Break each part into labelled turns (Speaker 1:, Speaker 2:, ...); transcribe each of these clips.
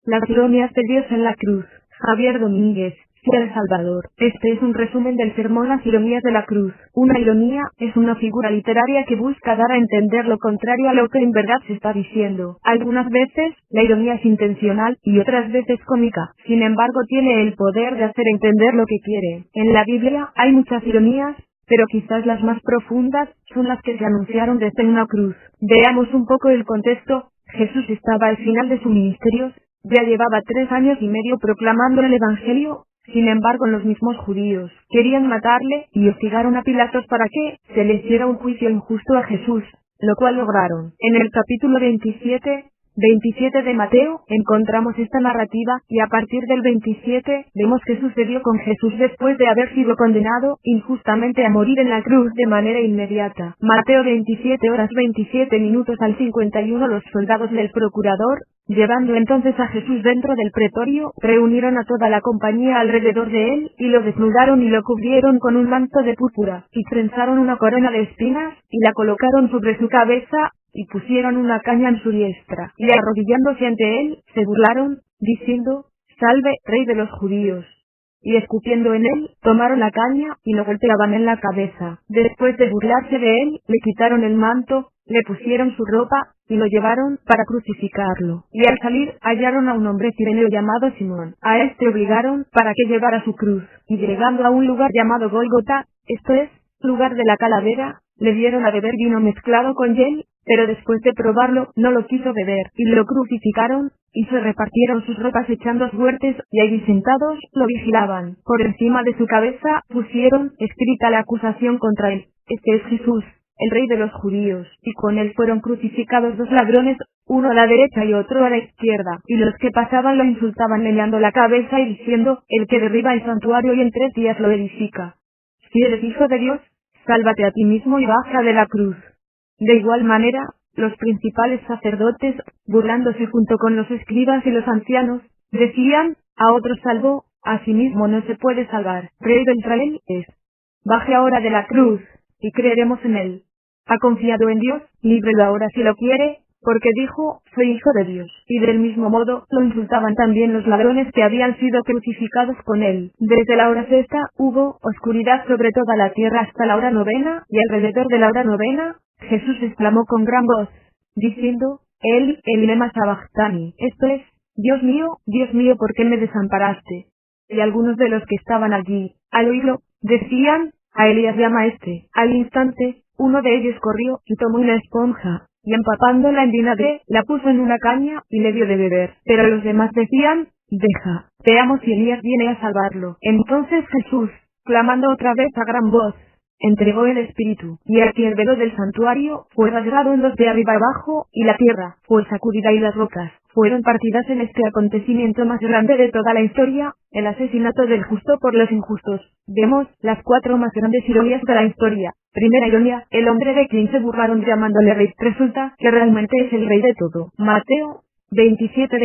Speaker 1: Las ironías de Dios en la cruz. Javier Domínguez, El Salvador. Este es un resumen del sermón Las ironías de la cruz. Una ironía es una figura literaria que busca dar a entender lo contrario a lo que en verdad se está diciendo. Algunas veces, la ironía es intencional y otras veces cómica. Sin embargo, tiene el poder de hacer entender lo que quiere. En la Biblia hay muchas ironías, pero quizás las más profundas son las que se anunciaron desde una cruz. Veamos un poco el contexto. Jesús estaba al final de su ministerio, ya llevaba 3 años y medio proclamando el Evangelio. Sin embargo, los mismos judíos querían matarle y hostigaron a Pilatos para que se le hiciera un juicio injusto a Jesús, lo cual lograron. En el capítulo 27 de Mateo, encontramos esta narrativa, y a partir del 27, vemos qué sucedió con Jesús después de haber sido condenado injustamente a morir en la cruz de manera inmediata. Mateo 27:27 al 51. Los soldados del procurador, llevando entonces a Jesús dentro del pretorio, reunieron a toda la compañía alrededor de él, y lo desnudaron y lo cubrieron con un manto de púrpura, y trenzaron una corona de espinas, y la colocaron sobre su cabeza, y pusieron una caña en su diestra, y arrodillándose ante él, se burlaron, diciendo: «Salve, Rey de los judíos». Y escupiendo en él, tomaron la caña, y lo golpeaban en la cabeza. Después de burlarse de él, le quitaron el manto, le pusieron su ropa, y lo llevaron para crucificarlo. Y al salir, hallaron a un hombre cireneo llamado Simón. A este obligaron para que llevara su cruz, y llegando a un lugar llamado Gólgota, esto es, lugar de la calavera, le dieron a beber vino mezclado con hiel, pero después de probarlo, no lo quiso beber, y lo crucificaron, y se repartieron sus ropas echando suertes, y allí sentados, lo vigilaban. Por encima de su cabeza, pusieron escrita la acusación contra él: «Este es Jesús, el Rey de los judíos». Y con él fueron crucificados 2 ladrones, uno a la derecha y otro a la izquierda. Y los que pasaban lo insultaban meneando la cabeza y diciendo: «El que derriba el santuario y en 3 días lo edifica. Si eres hijo de Dios, sálvate a ti mismo y baja de la cruz». De igual manera, los principales sacerdotes, burlándose junto con los escribas y los ancianos, decían: «A otro salvó, a sí mismo no se puede salvar. Rey de Israel es. Baje ahora de la cruz, y creeremos en él. Ha confiado en Dios, líbrelo ahora si lo quiere, porque dijo: soy hijo de Dios». Y del mismo modo, lo insultaban también los ladrones que habían sido crucificados con él. Desde la hora sexta, hubo oscuridad sobre toda la tierra hasta la hora 9, y alrededor de la hora 9, Jesús exclamó con gran voz, diciendo: «El lema sabachthani», esto es: Dios mío, ¿por qué me desamparaste?». Y algunos de los que estaban allí, al oírlo, decían: «A Elías llama este». Al instante, uno de ellos corrió, y tomó una esponja, y empapándola en vinagre, la puso en una caña, y le dio de beber. Pero los demás decían: «Deja, veamos si Elías viene a salvarlo». Entonces Jesús, clamando otra vez a gran voz, entregó el espíritu, y aquí el velo del santuario fue rasgado en 2 de arriba abajo, y la tierra fue sacudida y las rocas fueron partidas en este acontecimiento más grande de toda la historia, el asesinato del justo por los injustos. Vemos las 4 más grandes ironías de la historia. Primera ironía: el hombre de quien se burlaron llamándole rey, resulta que realmente es el rey de todo. Mateo 27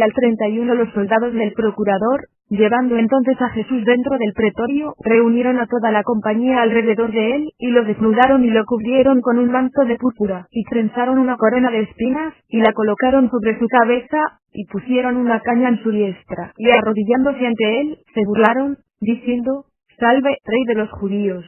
Speaker 1: al 31. Los soldados del procurador, llevando entonces a Jesús dentro del pretorio, reunieron a toda la compañía alrededor de él, y lo desnudaron y lo cubrieron con un manto de púrpura, y trenzaron una corona de espinas, y la colocaron sobre su cabeza, y pusieron una caña en su diestra, y arrodillándose ante él, se burlaron, diciendo: «Salve, Rey de los judíos».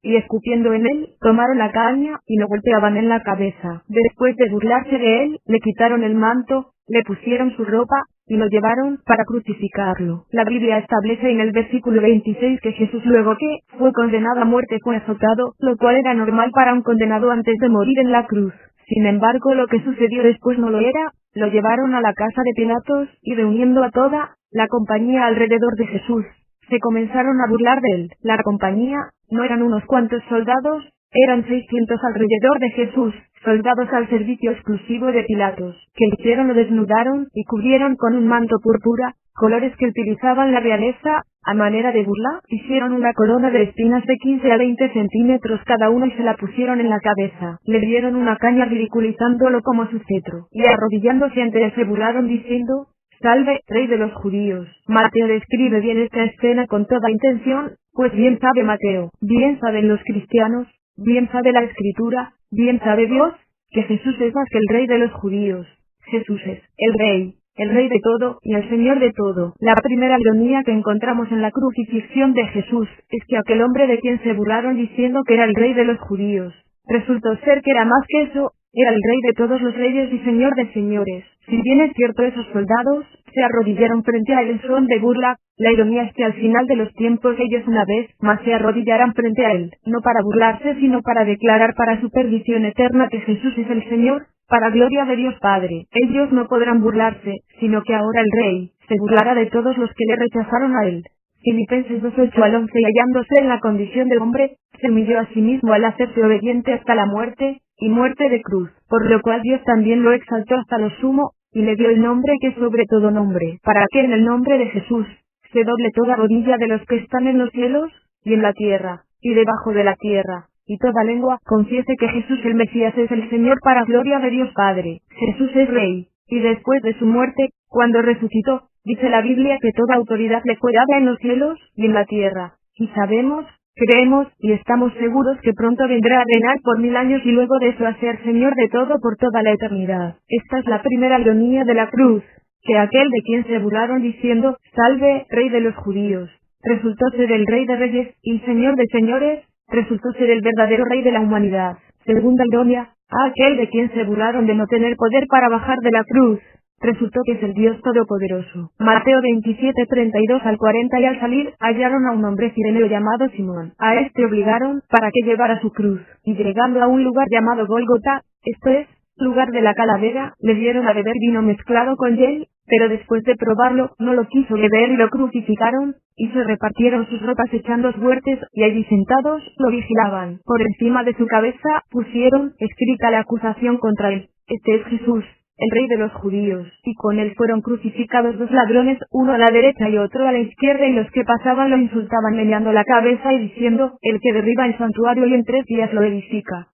Speaker 1: Y escupiendo en él, tomaron la caña, y lo golpeaban en la cabeza. Después de burlarse de él, le quitaron el manto, le pusieron su ropa, y lo llevaron para crucificarlo. La Biblia establece en el versículo 26 que Jesús, luego que fue condenado a muerte, fue azotado, lo cual era normal para un condenado antes de morir en la cruz. Sin embargo, lo que sucedió después no lo era. Lo llevaron a la casa de Pilatos, y reuniendo a toda la compañía alrededor de Jesús, se comenzaron a burlar de él. La compañía no eran unos cuantos soldados, eran 600 alrededor de Jesús, soldados al servicio exclusivo de Pilatos, que hicieron: lo desnudaron y cubrieron con un manto púrpura, colores que utilizaban la realeza. A manera de burla, hicieron una corona de espinas de 15 a 20 centímetros cada una y se la pusieron en la cabeza. Le dieron una caña ridiculizándolo como su cetro, y arrodillándose ante él se burlaron diciendo: «Salve, Rey de los judíos». Mateo describe bien esta escena con toda intención, pues bien sabe Mateo, bien saben los cristianos, bien sabe la Escritura, bien sabe Dios, que Jesús es más que el Rey de los judíos. Jesús es el Rey, el Rey de todo y el Señor de todo. La primera ironía que encontramos en la crucifixión de Jesús es que aquel hombre de quien se burlaron diciendo que era el Rey de los judíos, resultó ser que era más que eso, era el Rey de todos los reyes y Señor de señores. Si bien es cierto, esos soldados se arrodillaron frente a él en son de burla, la ironía es que al final de los tiempos ellos una vez más se arrodillarán frente a él, no para burlarse sino para declarar para su perdición eterna que Jesús es el Señor, para gloria de Dios Padre. Ellos no podrán burlarse, sino que ahora el Rey se burlará de todos los que le rechazaron a él. Filipenses 2:8 al 11. Y hallándose en la condición de hombre, se humilló a sí mismo al hacerse obediente hasta la muerte, y muerte de cruz, por lo cual Dios también lo exaltó hasta lo sumo, y le dio el nombre que es sobre todo nombre, para que en el nombre de Jesús se doble toda rodilla de los que están en los cielos, y en la tierra, y debajo de la tierra, y toda lengua confiese que Jesús el Mesías es el Señor, para gloria de Dios Padre. Jesús es Rey, y después de su muerte, cuando resucitó, dice la Biblia que toda autoridad le fue dada en los cielos y en la tierra, y sabemos, creemos y estamos seguros que pronto vendrá a reinar por 1000 años y luego de eso a ser Señor de todo por toda la eternidad. Esta es la primera ironía de la cruz, que aquel de quien se burlaron diciendo, salve, Rey de los judíos, resultó ser el Rey de reyes y Señor de señores, resultó ser el verdadero Rey de la humanidad. Segunda ironía, a aquel de quien se burlaron de no tener poder para bajar de la cruz, resultó que es el Dios Todopoderoso. Mateo 27:32 al 40. Y al salir, hallaron a un hombre cireneo llamado Simón. A este obligaron, para que llevara su cruz, y llegando a un lugar llamado Gólgota, esto es, lugar de la calavera, le dieron a beber vino mezclado con hiel, pero después de probarlo, no lo quiso beber y lo crucificaron, y se repartieron sus ropas echando suertes, y allí sentados, lo vigilaban. Por encima de su cabeza, pusieron, escrita la acusación contra él, este es Jesús, el Rey de los judíos, y con él fueron crucificados 2 ladrones, uno a la derecha y otro a la izquierda, y los que pasaban lo insultaban meneando la cabeza y diciendo, el que derriba el santuario y en 3 días lo edifica.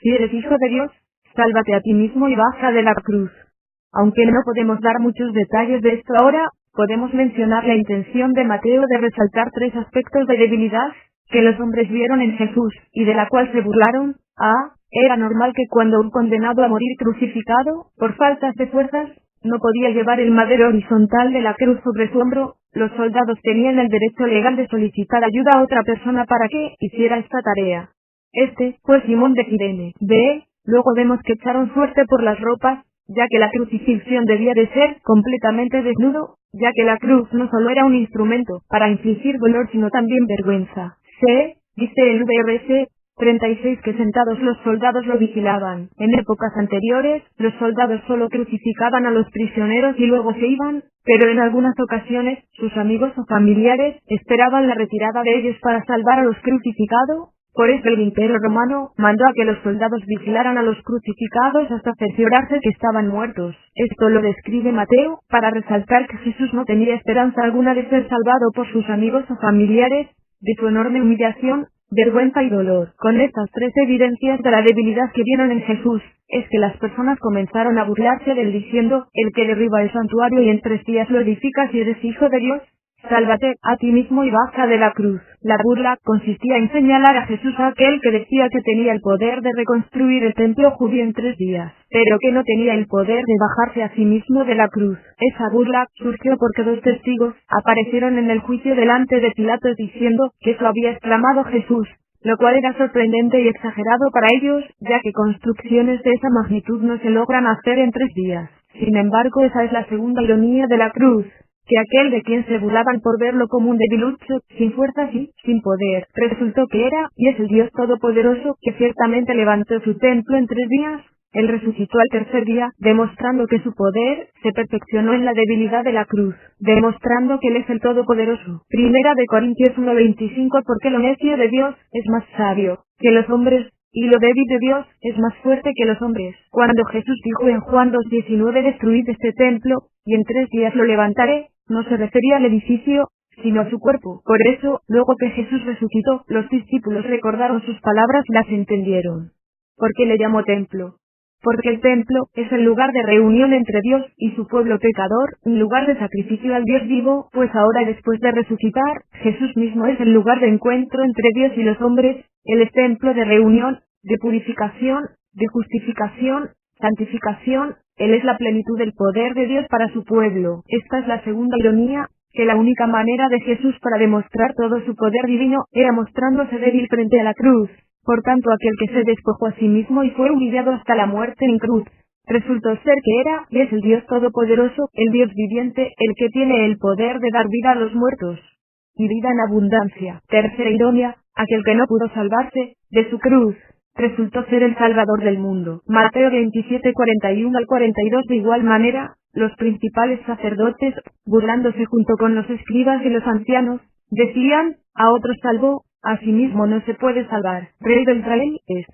Speaker 1: Si eres hijo de Dios, sálvate a ti mismo y baja de la cruz. Aunque no podemos dar muchos detalles de esto ahora, podemos mencionar la intención de Mateo de resaltar 3 aspectos de debilidad que los hombres vieron en Jesús, y de la cual se burlaron. Era normal que cuando un condenado a morir crucificado, por faltas de fuerzas, no podía llevar el madero horizontal de la cruz sobre su hombro, los soldados tenían el derecho legal de solicitar ayuda a otra persona para que hiciera esta tarea. Este fue Simón de Cirene. Luego vemos que echaron suerte por las ropas, ya que la crucifixión debía de ser completamente desnudo, ya que la cruz no solo era un instrumento para infligir dolor sino también vergüenza. Dice el VRS 36 que sentados los soldados lo vigilaban. En épocas anteriores, los soldados solo crucificaban a los prisioneros y luego se iban, pero en algunas ocasiones, sus amigos o familiares esperaban la retirada de ellos para salvar a los crucificados. Por eso el Imperio Romano mandó a que los soldados vigilaran a los crucificados hasta cerciorarse que estaban muertos. Esto lo describe Mateo, para resaltar que Jesús no tenía esperanza alguna de ser salvado por sus amigos o familiares, de su enorme humillación, vergüenza y dolor. Con estas 3 evidencias de la debilidad que vieron en Jesús, es que las personas comenzaron a burlarse de él diciendo, el que derriba el santuario y en 3 días lo edifica, si eres hijo de Dios, sálvate a ti mismo y baja de la cruz. La burla consistía en señalar a Jesús a aquel que decía que tenía el poder de reconstruir el templo judío en 3 días, pero que no tenía el poder de bajarse a sí mismo de la cruz. Esa burla surgió porque 2 testigos aparecieron en el juicio delante de Pilato diciendo que eso había exclamado Jesús, lo cual era sorprendente y exagerado para ellos, ya que construcciones de esa magnitud no se logran hacer en 3 días. Sin embargo, esa es la segunda ironía de la cruz, que aquel de quien se burlaban por verlo como un debilucho, sin fuerzas y sin poder, resultó que era y es el Dios Todopoderoso, que ciertamente levantó su templo en 3 días. Él resucitó al tercer día, demostrando que su poder se perfeccionó en la debilidad de la cruz, demostrando que Él es el Todopoderoso. Primera de Corintios 1:25. Porque lo necio de Dios es más sabio que los hombres, y lo débil de Dios es más fuerte que los hombres. Cuando Jesús dijo en Juan 2:19, destruid este templo, y en 3 días lo levantaré, no se refería al edificio, sino a su cuerpo. Por eso, luego que Jesús resucitó, los discípulos recordaron sus palabras y las entendieron. ¿Por qué le llamó templo? Porque el templo es el lugar de reunión entre Dios y su pueblo pecador, un lugar de sacrificio al Dios vivo, pues ahora después de resucitar, Jesús mismo es el lugar de encuentro entre Dios y los hombres. Él es templo de reunión, de purificación, de justificación, santificación, Él es la plenitud del poder de Dios para su pueblo. Esta es la segunda ironía, que la única manera de Jesús para demostrar todo su poder divino, era mostrándose débil frente a la cruz. Por tanto, aquel que se despojó a sí mismo y fue humillado hasta la muerte en cruz, resultó ser que era y es el Dios Todopoderoso, el Dios viviente, el que tiene el poder de dar vida a los muertos, y vida en abundancia. Tercera ironía, aquel que no pudo salvarse de su cruz, resultó ser el Salvador del mundo. Mateo 27, 41 al 42. De igual manera, los principales sacerdotes, burlándose junto con los escribas y los ancianos, decían, a otros salvó, a sí mismo no se puede salvar. Rey de Israel es.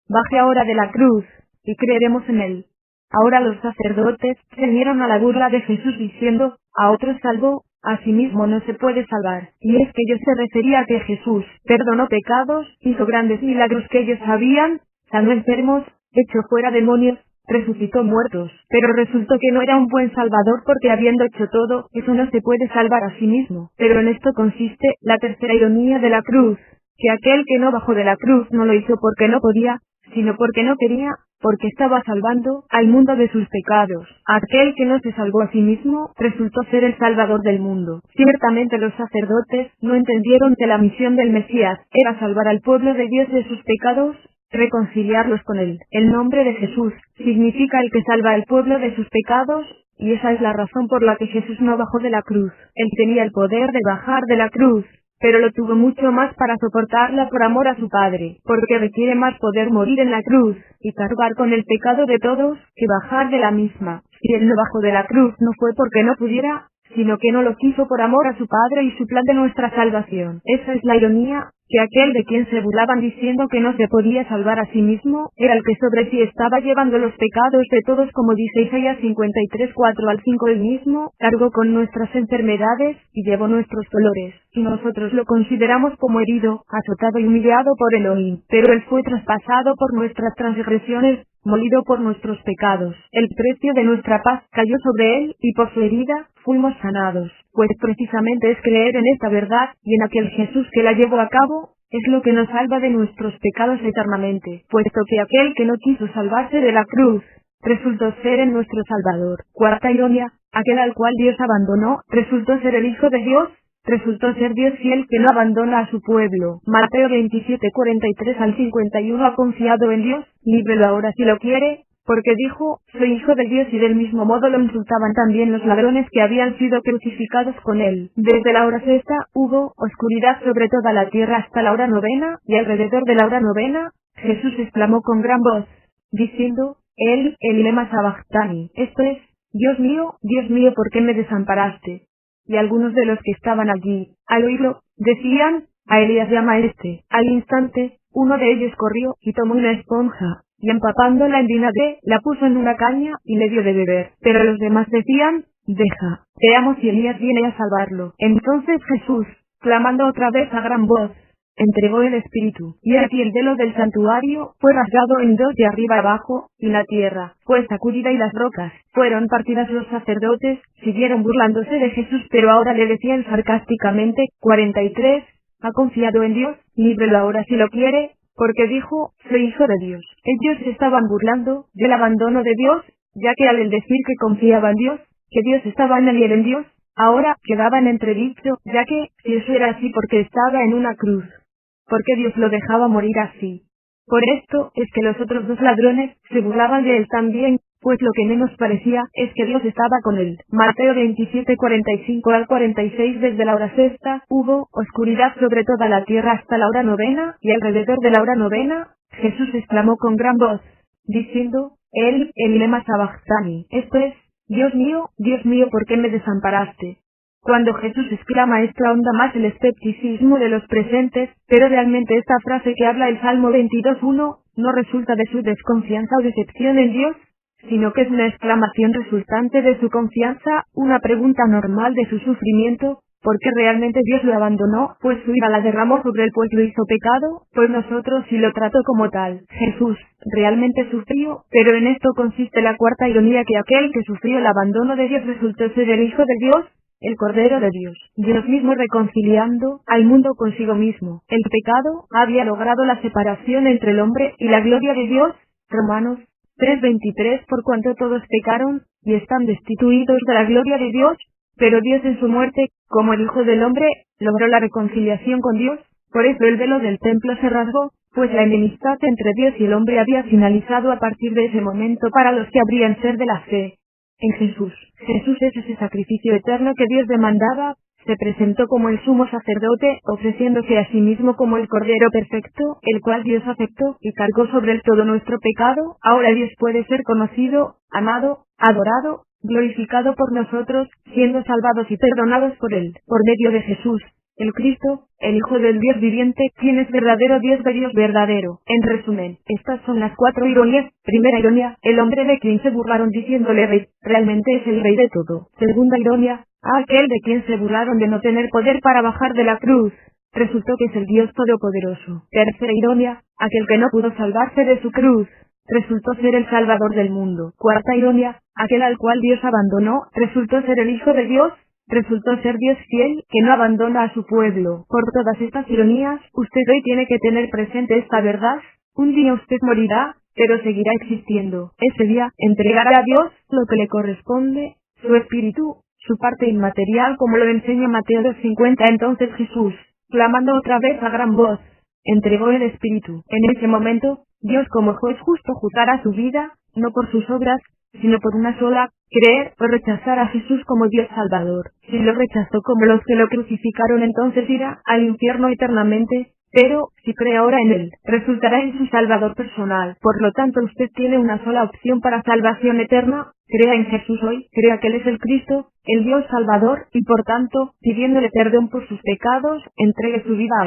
Speaker 1: Baje ahora de la cruz, y creeremos en él. Ahora los sacerdotes se unieron a la burla de Jesús diciendo, a otros salvó, a sí mismo no se puede salvar. Y es que ellos se refería a que Jesús perdonó pecados, hizo grandes milagros que ellos sabían, sanó enfermos, echó fuera demonios, resucitó muertos. Pero resultó que no era un buen salvador porque habiendo hecho todo, eso no se puede salvar a sí mismo. Pero en esto consiste la tercera ironía de la cruz, que aquel que no bajó de la cruz no lo hizo porque no podía, sino porque no quería, porque estaba salvando al mundo de sus pecados. Aquel que no se salvó a sí mismo, resultó ser el Salvador del mundo. Ciertamente los sacerdotes no entendieron que la misión del Mesías era salvar al pueblo de Dios de sus pecados, reconciliarlos con él. El nombre de Jesús significa el que salva al pueblo de sus pecados, y esa es la razón por la que Jesús no bajó de la cruz. Él tenía el poder de bajar de la cruz, pero lo tuvo mucho más para soportarla por amor a su Padre, porque requiere más poder morir en la cruz, y cargar con el pecado de todos, que bajar de la misma. Si él no bajó de la cruz no fue porque no pudiera, sino que no lo quiso por amor a su Padre y su plan de nuestra salvación. Esa es la ironía, que aquel de quien se burlaban diciendo que no se podía salvar a sí mismo, era el que sobre sí estaba llevando los pecados de todos, como dice Isaías 53, 4 al 5. Él mismo cargó con nuestras enfermedades, y llevó nuestros dolores, y nosotros lo consideramos como herido, azotado y humillado por Elohim. Pero él fue traspasado por nuestras transgresiones, molido por nuestros pecados. El precio de nuestra paz cayó sobre él, y por su herida fuimos sanados. Pues precisamente es creer en esta verdad, y en aquel Jesús que la llevó a cabo, es lo que nos salva de nuestros pecados eternamente, puesto que aquel que no quiso salvarse de la cruz, resultó ser en nuestro Salvador. Cuarta ironía, aquel al cual Dios abandonó, resultó ser el Hijo de Dios, resultó ser Dios fiel que no abandona a su pueblo. Mateo 27, 43 al 51. Ha confiado en Dios, líbrelo ahora si lo quiere, porque dijo, soy hijo de Dios, y del mismo modo lo insultaban también los ladrones que habían sido crucificados con él. Desde la hora sexta, hubo oscuridad sobre toda la tierra hasta la hora novena, y alrededor de la hora novena, Jesús exclamó con gran voz, diciendo, el lema sabachthani, esto es, Dios mío, ¿por qué me desamparaste? Y algunos de los que estaban allí, al oírlo, decían, a Elías llama a este. Al instante, uno de ellos corrió, y tomó una esponja, y empapándola en vinagre, la puso en una caña, y le dio de beber. Pero los demás decían, deja, veamos si Elías viene a salvarlo. Entonces Jesús, clamando otra vez a gran voz, entregó el Espíritu, y aquí el velo del santuario fue rasgado en dos de arriba abajo, y la tierra fue sacudida y las rocas fueron partidas. Los sacerdotes siguieron burlándose de Jesús, pero ahora le decían sarcásticamente, 43, ha confiado en Dios, líbrelo ahora si lo quiere, porque dijo, soy hijo de Dios. Ellos se estaban burlando del abandono de Dios, ya que al decir que confiaba en Dios, que Dios estaba en él y él en Dios, ahora quedaba en entredicho, ya que, si eso era así porque estaba en una cruz, porque Dios lo dejaba morir así. Por esto es que los otros dos ladrones se burlaban de él también, pues lo que menos parecía es que Dios estaba con él. Mateo 27, 45 al 46. Desde la hora sexta, hubo oscuridad sobre toda la tierra hasta la hora novena, y alrededor de la hora novena, Jesús exclamó con gran voz, diciendo, el lema sabachthani, esto es, Dios mío, ¿por qué me desamparaste? Cuando Jesús exclama esto ahonda más el escepticismo de los presentes, pero realmente esta frase que habla el Salmo 22:1, no resulta de su desconfianza o decepción en Dios, sino que es una exclamación resultante de su confianza, una pregunta normal de su sufrimiento, porque realmente Dios lo abandonó, pues su ira la derramó sobre él, pues lo hizo pecado, pues nosotros sí lo trató como tal. Jesús realmente sufrió, pero en esto consiste la cuarta ironía, que aquel que sufrió el abandono de Dios resultó ser el Hijo de Dios, el Cordero de Dios, Dios mismo reconciliando al mundo consigo mismo. El pecado había logrado la separación entre el hombre y la gloria de Dios. Romanos 3:23 Por cuanto todos pecaron, y están destituidos de la gloria de Dios, pero Dios en su muerte, como el Hijo del Hombre, logró la reconciliación con Dios, por eso el velo del templo se rasgó, pues la enemistad entre Dios y el hombre había finalizado a partir de ese momento para los que habrían ser de la fe en Jesús. Jesús es ese sacrificio eterno que Dios demandaba, se presentó como el sumo sacerdote, ofreciéndose a sí mismo como el Cordero perfecto, el cual Dios aceptó, y cargó sobre él todo nuestro pecado. Ahora Dios puede ser conocido, amado, adorado, glorificado por nosotros, siendo salvados y perdonados por él, por medio de Jesús, el Cristo, el Hijo del Dios viviente, quien es verdadero Dios de Dios verdadero. En resumen, estas son las 4 ironías. Primera ironía, el hombre de quien se burlaron diciéndole rey, realmente es el rey de todo. Segunda ironía, aquel de quien se burlaron de no tener poder para bajar de la cruz, resultó que es el Dios todopoderoso. Tercera ironía, aquel que no pudo salvarse de su cruz, resultó ser el Salvador del mundo. Cuarta ironía, aquel al cual Dios abandonó, resultó ser el Hijo de Dios, resultó ser Dios fiel, que no abandona a su pueblo. Por todas estas ironías, usted hoy tiene que tener presente esta verdad: un día usted morirá, pero seguirá existiendo. Ese día, entregará a Dios lo que le corresponde, su espíritu, su parte inmaterial, como lo enseña Mateo 2:50. Entonces Jesús, clamando otra vez a gran voz, entregó el espíritu. En ese momento, Dios como juez justo juzgará su vida, no por sus obras, sino por una sola: creer o rechazar a Jesús como Dios Salvador. Si lo rechazó como los que lo crucificaron, entonces irá al infierno eternamente, pero, si cree ahora en él, resultará en su Salvador personal. Por lo tanto, usted tiene una sola opción para salvación eterna: crea en Jesús hoy, crea que él es el Cristo, el Dios Salvador, y por tanto, pidiéndole perdón por sus pecados, entregue su vida a él.